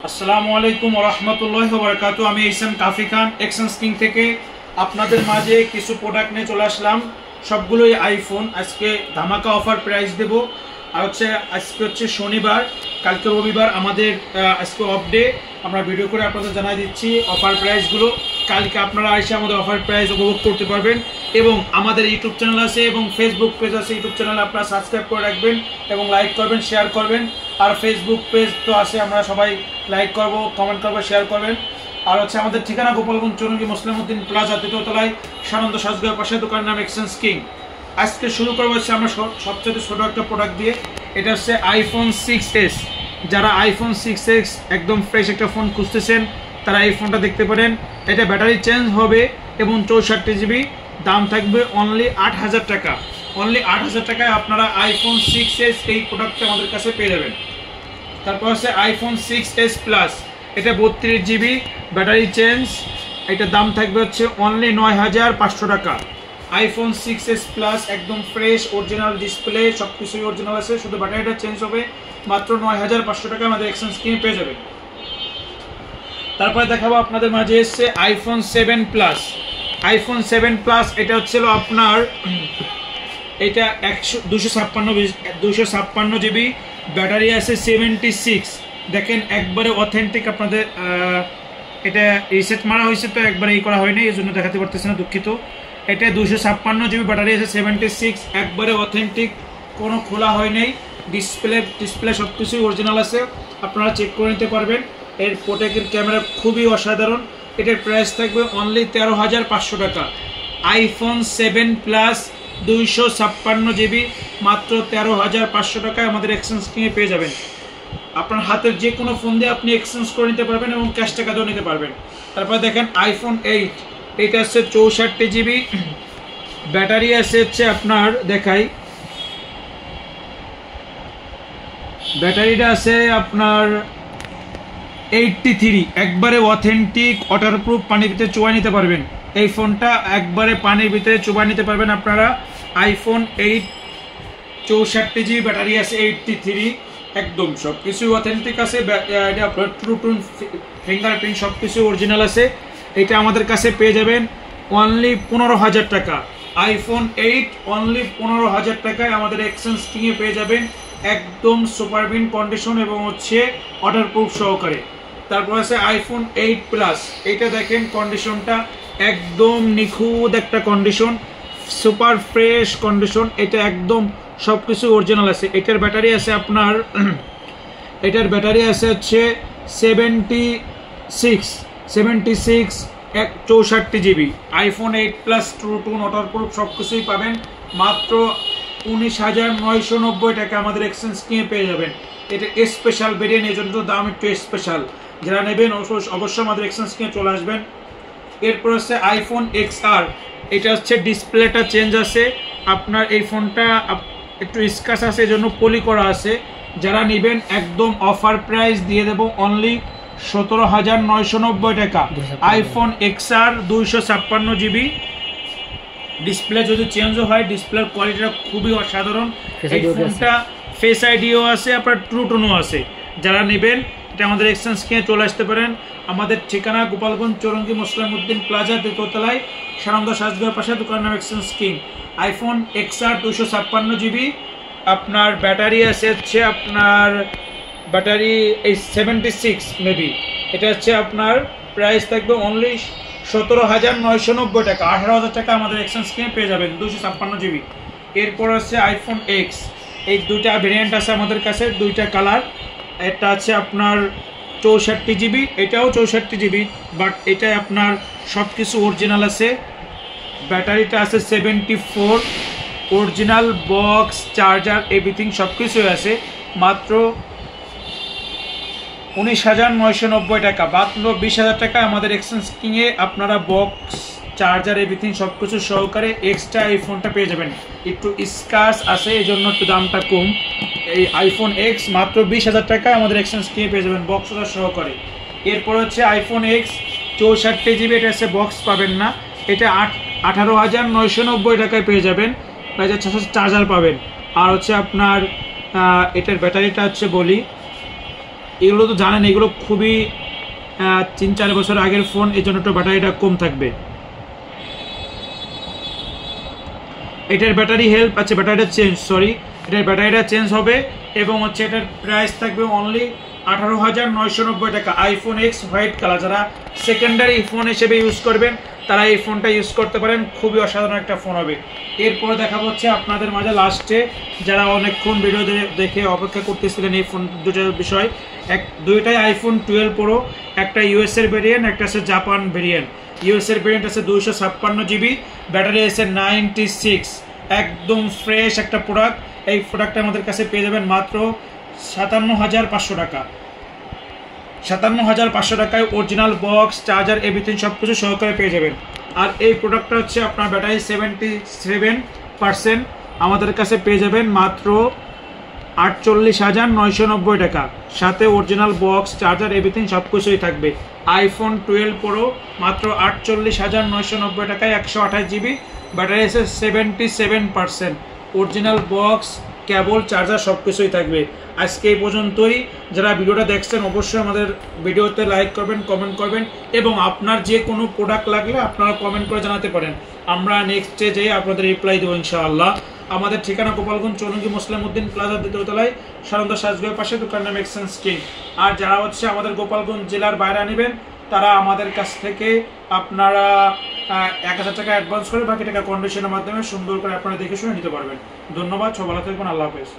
আসসালামু আলাইকুম ওয়া রাহমাতুল্লাহি ওয়া বারাকাতুহু। আমি ইসলাম কাফি খান এক্সচেঞ্জ কিং থেকে আপনাদের মাঝে কিছু প্রোডাক্ট নিয়ে চলে আসলাম। সবগুলোই আইফোন। আজকে ধামাকা অফার প্রাইস দেব। আর আজকে হচ্ছে শনিবার, কালকে রবিবার, আমাদের আজকে অফ ডে। আমরা ভিডিও করে আপনাদের জানাই দিচ্ছি অফার প্রাইসগুলো। কালকে আপনারা এসে আমাদের অফার প্রাইস উপভোগ করতে পারবেন। এবং আমাদের ইউটিউব চ্যানেল আছে এবং ফেসবুক পেজ আছে। ইউটিউব চ্যানেলে আপনারা সাবস্ক্রাইব করে রাখবেন এবং লাইক করবেন, শেয়ার করবেন। আর ফেসবুক পেজ তো আছে, আমরা সবাই লাইক করব, কমেন্ট করবো, শেয়ার করবেন। আর আমাদের ঠিকানা গোপালগঞ্জ চৌরঙ্গি মুসলিমউদ্দিন প্লাজা, তৃতীয়তলায়, সানন্দ সাজগাঁও পাশে, দোকানের নাম এক্সচেঞ্জ কিং। আজকে শুরু করবো হচ্ছে আমরা সবচেয়ে ছোটো একটা প্রোডাক্ট দিয়ে। এটা হচ্ছে আইফোন 6s। যারা আইফোন 6s একদম ফ্রেশ একটা ফোন খুঁজতেছেন তারা এই ফোনটা দেখতে পারেন। এটা ব্যাটারি চেঞ্জ হবে এবং 64 GB। দাম থাকবে অনলি 8000 টাকা। অনলি 8000 টাকায় আপনারা আইফোন 6s এই প্রোডাক্টটা আমাদের কাছে পেয়ে যাবেন। তারপর আছে আইফোন 6s প্লাস। এটা 32 GB ব্যাটারি চেঞ্জ। এটার দাম থাকবে হচ্ছে অনলি 9500 টাকা। আইফোন 6s প্লাস একদম ফ্রেশ, অরিজিনাল ডিসপ্লে, সব কিছুই অরিজিনাল আছে, শুধু ব্যাটারিটা চেঞ্জ হবে। মাত্র 9500 টাকা আমাদের এক্সচেঞ্জ কিনে পেয়ে যাবেন। তারপরে দেখাবো আপনাদের মাঝে এসছে আইফোন 7 প্লাস। আইফোন 7 প্লাস এটা হচ্ছিল আপনার, এটা 256 GB ব্যাটারি আছে, 76। দেখেন একবারে অথেন্টিক। আপনাদের এটা রিসেট মারা হয়েছে তো একবারে করা হয়নি, এই জন্য দেখাতে পারতেছে না, দুঃখিত। এটা 256 GB ব্যাটারি আছে, 76, একবারে অথেন্টিক, কোনো খোলা হয় নাই। ডিসপ্লে সব কিছুই অরিজিনাল আছে, আপনারা চেক করে নিতে পারবেন। এর প্রোটেক্টের ক্যামেরা খুবই অসাধারণ। এটার প্রাইস থাকবে অনলি 13500 টাকা। আইফোন 7 প্লাস 256 GB মাত্র 13500 টাকায় আমাদের এক্সচেঞ্জ কিনে পেয়ে যাবেন। আপনার হাতের যে কোনো ফোন দিয়ে আপনি এক্সচেঞ্জ করে নিতে পারবেন এবং ক্যাশ টাকা দিয়েও নিতে পারবেন। তারপর দেখেন আইফোন 8। এটা হচ্ছে 64 GB ব্যাটারি আছে, হচ্ছে আপনার দেখাই, ব্যাটারিটা আছে আপনার 83, একবারে অথেন্টিক, ওয়াটারপ্রুফ, পানির ভিতরে চুবাই নিতে পারবেন। এই ফোনটা একবারে পানির ভিতরে চুবাই নিতে পারবেন আপনারা। আইফোন 8 64 GB ব্যাটারি আছে, 83, একদম সব কিছু অথেন্টিক আছে। এটা আপনার ট্রুটোন ফিঙ্গারপ্রিন্ট সব কিছু অরিজিনাল আছে। এটা আমাদের কাছে পেয়ে যাবেন অনলি 15000 টাকা। আইফোন 8 অনলি 15000 টাকায় আমাদের এক্সচেঞ্জ কিনে পেয়ে যাবেন, একদম সুপারবিন কন্ডিশন এবং হচ্ছে ওয়াটারপ্রুফ সহকারে। তারপর আছে আইফোন 8 প্লাস। এটা দেখেন কন্ডিশনটা একদম নিখুঁত একটা কন্ডিশন, সুপার ফ্রেশ কন্ডিশন। এটা একদম সব কিছু অরিজিনাল আছে। এটার ব্যাটারি আছে আপনার, এটার ব্যাটারি আছে হচ্ছে 76, 64 GB। আইফোন 8 প্লাস ট্রুটোন ওয়াটারপ্রুফ সব কিছুই পাবেন মাত্র 19990 টাকা আমাদের এক্সচেঞ্জ কিনে পেয়ে যাবেন। এটা স্পেশাল ভেরিয়েন্ট, এই জন্য দাম একটু স্পেশাল। যারা নেবেন অবশ্যই আমাদের এক্সচেঞ্জ কিনে চলে আসবেন। এরপর হচ্ছে আইফোন XR। এটা হচ্ছে ডিসপ্লেটা চেঞ্জ আছে আপনার। এই ফোনটা একটু স্ক্র্যাচ আছে, এই জন্য পলি করা আছে। যারা নেবেন একদম অফার প্রাইস দিয়ে দেবো অনলি 17990 টাকা। IPhone XR 256 GB। ডিসপ্লে যদি চেঞ্জও হয়, ডিসপ্লের কোয়ালিটিটা খুবই অসাধারণ। এই ফোনটা ফেস আইডিও আছে, আপনার ট্রুটোনও আছে। যারা নেবেন এটা আমাদের এক্সচেঞ্জ কিনে চলে আসতে পারেন। আমাদের ঠিকানা গোপালগঞ্জ চৌরঙ্গি মুসলিমউদ্দিন প্লাজা, তৃতীয়তলায়, সানন্দ সাজগাঁও পাশে, দোকানের নাম exchange king. IPhone XR 256 GB আপনার ব্যাটারি আছে হচ্ছে আপনার, ব্যাটারি এই 76 মেবি। এটা হচ্ছে আপনার প্রাইস থাকবে অনলি 17990 টাকা। 18000 টাকা আমাদের এক্সচেঞ্জ কিনে পেয়ে যাবেন 256 GB। এরপর হচ্ছে আইফোন X। এই দুইটা ভেরিয়েন্ট আছে আমাদের কাছে, দুইটা কালার। এটা আছে আপনার 64 GB, এটাও 64 GB, বাট এটা আপনার সব কিছু অরিজিনাল আছে। ব্যাটারিটা আছে 74, অরিজিনাল বক্স, চার্জার, এভরিথিং সব কিছুই আছে। মাত্র 19990 টাকা, মাত্র 20000 টাকা আমাদের এক্সচেঞ্জ কিনে আপনারা বক্স, চার্জার, এভরিথিং সব কিছু সহকারে এক্সট্রা এই ফোনটা পেয়ে যাবেন। একটু স্ক্র্যাচ আছে, এই জন্য একটু দামটা কম। এই আইফোন X মাত্র 20000 টাকায় আমাদের এক্সচেঞ্জ কিনে পেয়ে যাবেন বক্স সহকারে। এরপর হচ্ছে আইফোন X 64 GB। এটা হচ্ছে বক্স পাবেন না, এটা 18990 টাকায় পেয়ে যাবেন। 5600 চার্জার পাবেন। আর হচ্ছে আপনার এটার ব্যাটারিটা হচ্ছে বলি, এগুলো তো জানেন এগুলো খুবই 3-4 বছর আগের ফোন, এই জন্য একটু ব্যাটারিটা কম থাকবে। এটার ব্যাটারি হেল্প আছে, ব্যাটারিটা এটার ব্যাটারিটা চেঞ্জ হবে এবং হচ্ছে এটার প্রাইস থাকবে অনলি 18,990 টাকা। আইফোন এক্স হোয়াইট কালার, যারা সেকেন্ডারি ফোন হিসেবে ইউজ করবেন তারা এই ফোনটা ইউজ করতে পারেন, খুবই অসাধারণ একটা ফোন হবে। এরপরে দেখা হচ্ছে আপনাদের মাঝে লাস্টে যারা অনেকক্ষণ ভিডিও দেখে অপেক্ষা করতেছিলেন এই ফোন দুটোর বিষয়, দুইটাই আইফোন 12 প্রো, একটা ইউএস এর ভেরিয়েন্ট, একটা আছে জাপান ভেরিয়েন্ট। ইউএস এর ভেরিয়েন্ট আছে 256 জিবি, ব্যাটারি আছে 96, একদম ফ্রেশ একটা প্রোডাক্ট। এই প্রোডাক্টটা আমাদের কাছে পেয়ে যাবেন মাত্র 57,500 টাকা। 57,500 টাকায় অরিজিনাল বক্স, চার্জার, এভরিথিং সব কিছু সহকারে পেয়ে যাবেন। আর এই প্রোডাক্টটা হচ্ছে আপনার ব্যাটারি 77% আমাদের কাছে পেয়ে যাবেন মাত্র 48,990 টাকা, সাথে অরিজিনাল বক্স, চার্জার, এভরিথিং সব কিছুই থাকবে। আইফোন 12 প্রো মাত্র 48,990 টাকায়, 128 জিবি, ব্যাটারি আছে 77%, অরিজিনাল বক্স, কেবল, চার্জার সব কিছুই থাকবে। আজকে এই পর্যন্তই। যারা ভিডিওটা দেখছেন অবশ্যই আমাদের ভিডিওতে লাইক করবেন, কমেন্ট করবেন এবং আপনার যে কোনো প্রোডাক্ট লাগলে আপনারা কমেন্ট করে জানাতে পারেন, আমরা নেক্সটে যেয়ে আপনাদের রিপ্লাই দেবো ইনশাআল্লাহ। আমাদের ঠিকানা গোপালগঞ্জ চৌরঙ্গি মুসলিম উদ্দিন প্লাজার 2য় তলায়, সানন্দা সাজগোয়ের পাশে, দোকান নাম এক্সচেঞ্জ কিং। আর যারা হচ্ছে আমাদের গোপালগঞ্জ জেলার বাইরে নেবেন তারা আমাদের কাছ থেকে আপনারা 1,000 টাকা অ্যাডভান্স করে বাকি টাকা কন্ডিশনের মাধ্যমে সুন্দর করে আপনারা দেখে শুনে নিতে পারবেন। ধন্যবাদ, সব ভালো থাকবেন, আল্লাহ হাফেজ।